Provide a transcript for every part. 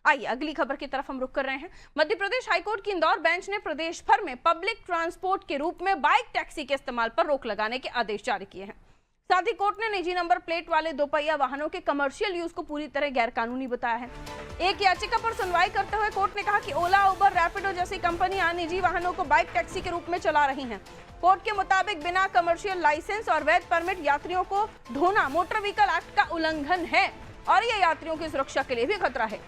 आइए अगली खबर की तरफ हम रुख कर रहे हैं। मध्य प्रदेश हाईकोर्ट की इंदौर बेंच ने प्रदेश भर में पब्लिक ट्रांसपोर्ट के रूप में बाइक टैक्सी के इस्तेमाल पर रोक लगाने के आदेश जारी किए हैं। साथ ही कोर्ट ने निजी नंबर प्लेट वाले दोपहिया वाहनों के कमर्शियल यूज को पूरी तरह गैरकानूनी बताया है। एक याचिका पर सुनवाई करते हुए कोर्ट ने कहा कि ओला, उबर, रैपिडो जैसी कंपनियां निजी वाहनों को बाइक टैक्सी के रूप में चला रही हैं। कोर्ट के मुताबिक बिना कमर्शियल लाइसेंस और वैध परमिट यात्रियों को ढोना मोटर व्हीकल एक्ट का उल्लंघन है और यह यात्रियों की सुरक्षा के लिए भी खतरा है।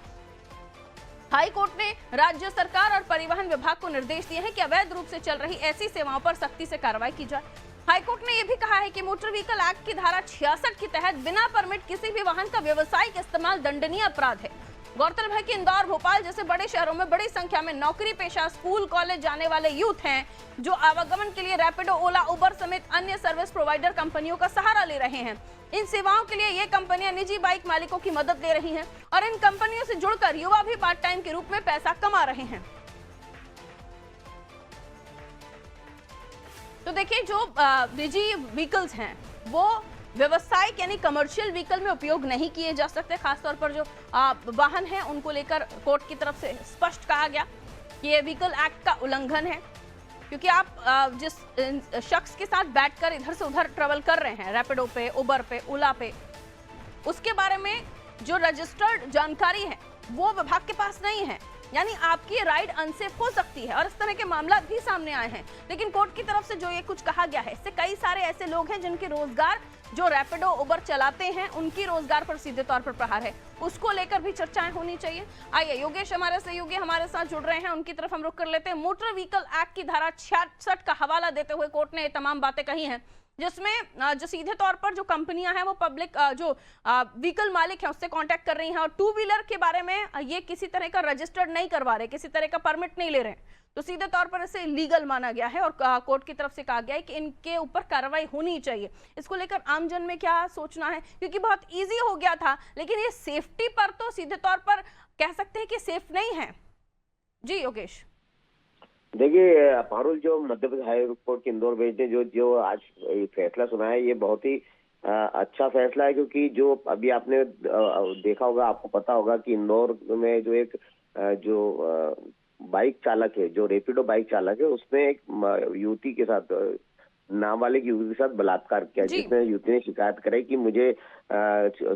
हाई कोर्ट ने राज्य सरकार और परिवहन विभाग को निर्देश दिए हैं कि अवैध रूप से चल रही ऐसी सेवाओं पर सख्ती से कार्रवाई की जाए। हाईकोर्ट ने यह भी कहा है कि मोटर व्हीकल एक्ट की धारा 66 के तहत बिना परमिट किसी भी वाहन का व्यावसायिक इस्तेमाल दंडनीय अपराध है। गौरतलब है कि इंदौर, भोपाल जैसे बड़े शहरों में बड़ी संख्या में नौकरी पेशा, स्कूल, कॉलेज जाने वाले यूथ हैं जो आवागमन के लिए रैपिडो, ओला, उबर समेत अन्य सर्विस प्रोवाइडर कंपनियों का सहारा ले रहे हैं। इन सेवाओं के लिए ये कंपनियां निजी बाइक मालिकों की मदद ले रही हैं और इन कंपनियों से जुड़कर युवा भी पार्ट टाइम के रूप में पैसा कमा रहे हैं। तो देखिए, जो निजी व्हीकल्स हैं वो व्यवसायिक यानी कमर्शियल व्हीकल में उपयोग नहीं किए जा सकते। खासतौर पर जो वाहन हैं उनको लेकर कोर्ट की तरफ से स्पष्ट कहा गया कि ये व्हीकल एक्ट का उल्लंघन है, क्योंकि आप जिस शख्स के साथ बैठकर इधर से उधर ट्रेवल कर रहे हैं, रैपिडो पे, उबर पे, ओला पे, उसके बारे में जो रजिस्टर्ड जानकारी है वो विभाग के पास नहीं है, यानी आपकी राइड अनसेफ हो सकती है। और इस तरह के मामला भी सामने आए हैं। लेकिन कोर्ट की तरफ से जो ये कुछ कहा गया है, इससे कई सारे ऐसे लोग हैं जिनके रोजगार, जो रैपिडो, उबर चलाते हैं, उनकी रोजगार पर सीधे तौर पर प्रहार है। उसको लेकर भी चर्चाएं होनी चाहिए। आइए योगेश हमारे सहयोगी हमारे साथ जुड़ रहे हैं, उनकी तरफ हम रुख कर लेते हैं। मोटर व्हीकल एक्ट की धारा 66 का हवाला देते हुए कोर्ट ने ये तमाम बातें कही हैं, जिसमें जो सीधे तौर पर जो कंपनियां हैं वो पब्लिक जो व्हीकल मालिक है उससे कांटेक्ट कर रही हैं और टू व्हीलर के बारे में ये किसी तरह का रजिस्टर्ड नहीं करवा रहे, किसी तरह का परमिट नहीं ले रहे हैं, तो सीधे तौर पर इसे लीगल माना गया है और कोर्ट की तरफ से कहा गया है कि इनके ऊपर कार्रवाई होनी चाहिए। इसको लेकर आमजन में क्या सोचना है, क्योंकि बहुत ईजी हो गया था, लेकिन ये सेफ्टी पर तो सीधे तौर पर कह सकते हैं कि सेफ नहीं है। जी योगेश। देखिए पारुल, जो मध्य प्रदेश हाई कोर्ट की इंदौर बेंच ने जो आज फैसला सुना है, ये बहुत ही अच्छा फैसला है, क्योंकि जो अभी आपने देखा होगा, आपको पता होगा कि इंदौर में जो एक बाइक चालक है, जो रैपिडो बाइक चालक है, उसने एक युवती के साथ, नाबालिग युवती के साथ बलात्कार किया, जिसमें युवती ने शिकायत कराई कि मुझे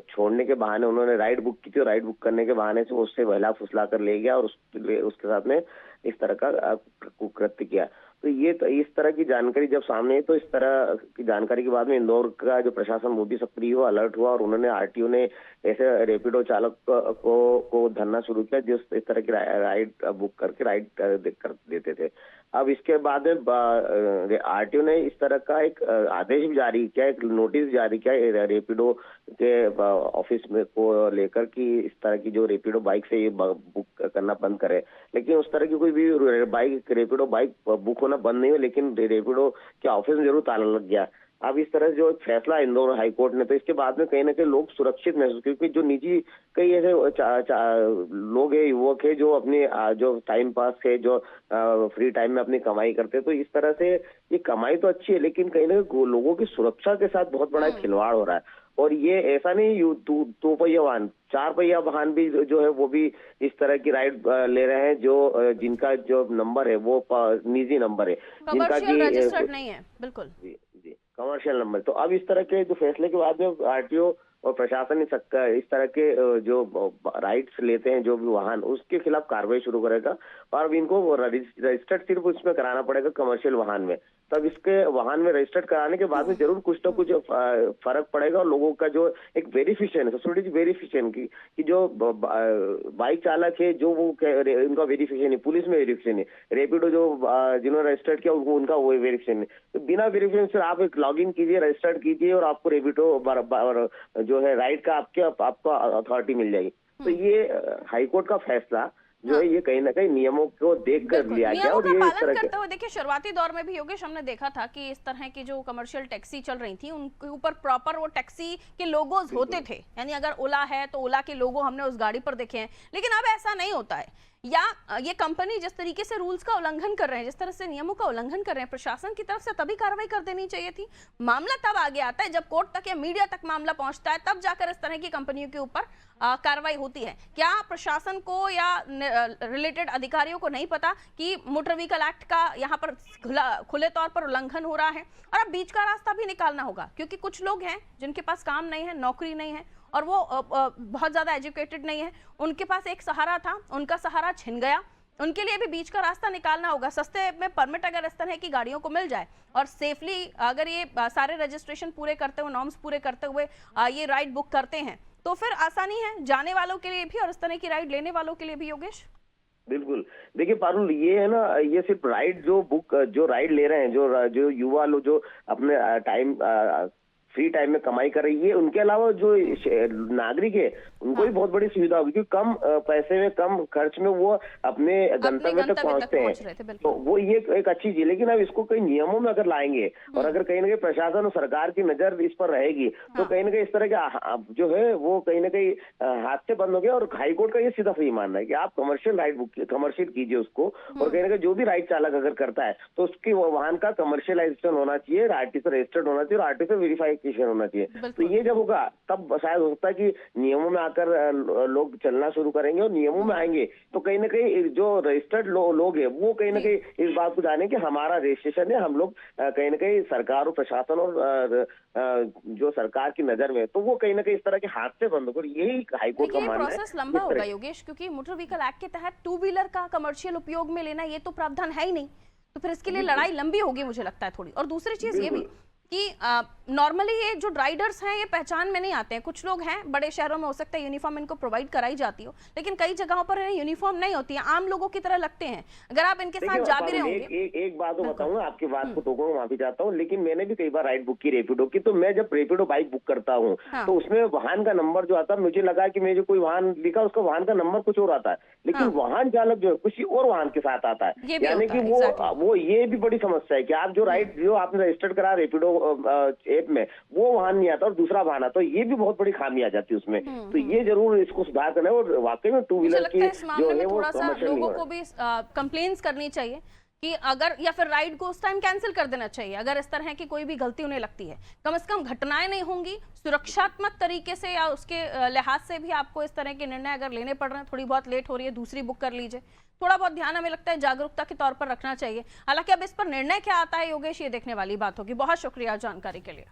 छोड़ने के बहाने उन्होंने राइड बुक की थी और राइड बुक करने के बहाने से उससे बहला फुसला कर ले गया और उसके साथ में इस तरह का कुकृत्य किया। तो ये इस तरह की जानकारी जब सामने है, तो इस तरह की जानकारी के बाद में इंदौर का जो प्रशासन मोदी सक्रिय हुआ, अलर्ट हुआ और उन्होंने आरटीओ ने ऐसे रैपिडो चालक को धरना शुरू किया जो इस तरह की राइड बुक करके राइड कर देते थे। अब इसके बाद में आरटीओ ने इस तरह का एक आदेश भी जारी किया, एक नोटिस जारी किया रैपिडो के ऑफिस में को लेकर कि इस तरह की जो रैपिडो बाइक से ये बुक करना बंद करे। लेकिन उस तरह की कोई भी रैपिडो बाइक बुक होना बंद नहीं हो, लेकिन रैपिडो के ऑफिस में जरूर ताला लग गया। अब इस तरह जो फैसला इंदौर हाई कोर्ट ने, तो इसके बाद में कहीं ना कहीं लोग सुरक्षित महसूस, क्योंकि जो निजी कई ऐसे लोग हैं, युवक है, जो अपने जो टाइम पास है, जो फ्री टाइम में अपनी कमाई करते हैं, तो इस तरह से ये कमाई तो अच्छी है, लेकिन कहीं ना कहीं लोगों की सुरक्षा के साथ बहुत बड़ा खिलवाड़ हो रहा है। और ये ऐसा नहीं, दो पहिया वाहन, 4 पहिया वाहन भी जो है वो भी इस तरह की राइड ले रहे हैं, जो जिनका जो नंबर है वो निजी नंबर है, जिनका की रजिस्टर्ड नहीं है। बिल्कुल जी कमर्शियल नंबर। तो अब इस तरह के जो फैसले के बाद में आरटीओ और प्रशासन इस तरह के जो राइड्स लेते हैं जो भी वाहन, उसके खिलाफ कार्रवाई शुरू करेगा और अब इनको रजिस्टर्ड सिर्फ उसमें कराना पड़ेगा कमर्शियल वाहन में। तब इसके वाहन में रजिस्टर्ड कराने के बाद में जरूर कुछ ना कुछ फर्क पड़ेगा और लोगों का जो एक वेरिफिकेशन है, सोसाइटी वेरिफिकेशन की जो बाइक चालक है, जो वो उनका वेरिफिकेशन है, पुलिस में वेरिफिकेशन है, रैपिडो जो जिन्होंने रजिस्टर्ड किया उनका वो वेरिफिकेशन है। तो बिना वेरिफिकेशन से आप एक लॉग इन कीजिए, रजिस्टर्ड कीजिए और आपको रैपिडो जो है राइड का आपको अथॉरिटी मिल जाएगी। तो ये हाईकोर्ट का फैसला जो है ये कहीं ना कहीं नियमों को देखकर लिया गया और ये इस तरह करते हुए, देखिए शुरुआती दौर में भी योगेश हमने देखा था कि इस तरह की जो कमर्शियल टैक्सी चल रही थी उनके ऊपर प्रॉपर वो टैक्सी के लोगोज होते थे, यानी अगर ओला है तो ओला के लोगो हमने उस गाड़ी पर देखे हैं। लेकिन अब ऐसा नहीं होता है, या ये कंपनी जिस तरीके से रूल्स का उल्लंघन कर रहे हैं, जिस तरह से नियमों का उल्लंघन कर रहे हैं, प्रशासन की तरफ से तभी कार्रवाई कर देनी चाहिए थी। मामला तब आगे आता है जब कोर्ट तक या मीडिया तक मामला पहुंचता है, तब जाकर इस तरह की कंपनियों के ऊपर कार्रवाई होती है। क्या प्रशासन को या रिलेटेड अधिकारियों को नहीं पता कि मोटर व्हीकल एक्ट का यहाँ पर खुले तौर पर उल्लंघन हो रहा है? और अब बीच का रास्ता भी निकालना होगा, क्योंकि कुछ लोग हैं जिनके पास काम नहीं है, नौकरी नहीं है, और वो बहुत ज्यादा एजुकेटेड नहीं है, उनके पास एक सहारा था, उनका सहारा छिन गया, उनके लिए भी बीच का रास्ता निकालना होगा। सस्ते में परमिट अगर इस तरह की गाड़ियों को मिल जाए और सेफली अगर ये सारे रजिस्ट्रेशन पूरे करते हुए, नॉर्म्स पूरे करते हुए ये राइड बुक करते हैं, तो फिर आसानी है जाने वालों के लिए भी और इस तरह की राइड लेने वालों के लिए भी। योगेश, बिल्कुल, देखिए पारुल, ये है ना, ये सिर्फ राइड जो राइड ले रहे हैं, जो युवा लोग जो अपने फ्री टाइम में कमाई कर रही है, उनके अलावा जो नागरिक है उनको भी बहुत बड़ी सुविधा होगी, क्योंकि कम पैसे में, कम खर्च में वो अपने गंतव्य तक पहुंचते हैं। तो वो ये एक अच्छी चीज। लेकिन अब इसको कई नियमों में अगर लाएंगे और अगर कहीं ना कहीं प्रशासन और सरकार की नजर इस पर रहेगी, तो कहीं ना कहीं इस तरह के जो है वो कहीं ना कहीं हादसे बंद हो गए। और हाईकोर्ट का ये सीधा सही मानना है कि आप कमर्शियल राइड बुक कमर्शियल कीजिए उसको, और कहीं ना कहीं जो भी राइड चालक अगर करता है तो उसकी वाहन का कमर्शियलाइजेशन होना चाहिए, आरटी से रजिस्टर्ड होना चाहिए और आरटी से वेरीफाइकेशन होना चाहिए। तो ये जब होगा तब शायद हो सकता है कि नियमों में आकर लोग चलना शुरू करेंगे, और नियमों में आएंगे तो कहीं ना कहीं जो रजिस्टर्ड लोग हैं वो कहीं ना कहीं इस बात को जाने कि हमारा रजिस्ट्रेशन है, हम लोग कहीं ना कहीं सरकार और प्रशासन और जो सरकार की नजर में, तो वो कहीं ना कहीं इस तरह के हादसे बंद होकर, यही हाईकोर्ट का मानना है। प्रोसेस लंबा होगा योगेश, क्योंकि मोटर व्हीकल एक्ट के तहत टू व्हीलर का कमर्शियल उपयोग में लेना ये तो प्रावधान है ही नहीं, तो फिर इसके लिए लड़ाई लंबी होगी मुझे लगता है थोड़ी। और दूसरी चीज ये भी कि नॉर्मली ये जो राइडर्स हैं ये पहचान में नहीं आते हैं। कुछ लोग हैं बड़े शहरों में, हो सकता है यूनिफॉर्म इनको प्रोवाइड कराई जाती हो, लेकिन कई जगहों पर यूनिफॉर्म नहीं होती है, आम लोगों की तरह लगते हैं। अगर आप इनके साथ जा भी रहे होंगे, एक बात तो बताऊंगा, आपकी बात को टोकूंगा, माफी चाहता हूँ, लेकिन मैंने भी कई बार राइड बुक की रेपिडो की। तो मैं जब रेपिडो बाइक बुक करता हूँ तो उसमें वाहन का नंबर जो आता है, मुझे लगा कि मैं जो कोई वाहन लिखा उसका वाहन का नंबर कुछ और आता है, लेकिन वाहन चालक जो है किसी और वाहन के साथ आता है। यानी कि वो ये भी बड़ी समस्या है कि आप जो राइड जो आपने रजिस्टर्ड करा रेपिडो में वो वाहन नहीं आता और दूसरा वाहन आता, तो ये भी बहुत बड़ी खामी आ जाती है उसमें। तो ये जरूर इसको सुधार करना है, और वाकई में टू व्हीलर की जो है वो कमर्शियल लोगों को भी कंप्लेंट्स करनी चाहिए कि अगर, या फिर राइड को उस टाइम कैंसिल कर देना चाहिए अगर इस तरह की कोई भी गलती उन्हें लगती है। कम से कम घटनाएं नहीं होंगी, सुरक्षात्मक तरीके से या उसके लिहाज से भी आपको इस तरह के निर्णय अगर लेने पड़ रहे हैं, थोड़ी बहुत लेट हो रही है, दूसरी बुक कर लीजिए, थोड़ा बहुत ध्यान हमें लगता है जागरूकता के तौर पर रखना चाहिए। हालांकि अब इस पर निर्णय क्या आता है योगेश, ये देखने वाली बात होगी। बहुत शुक्रिया जानकारी के लिए।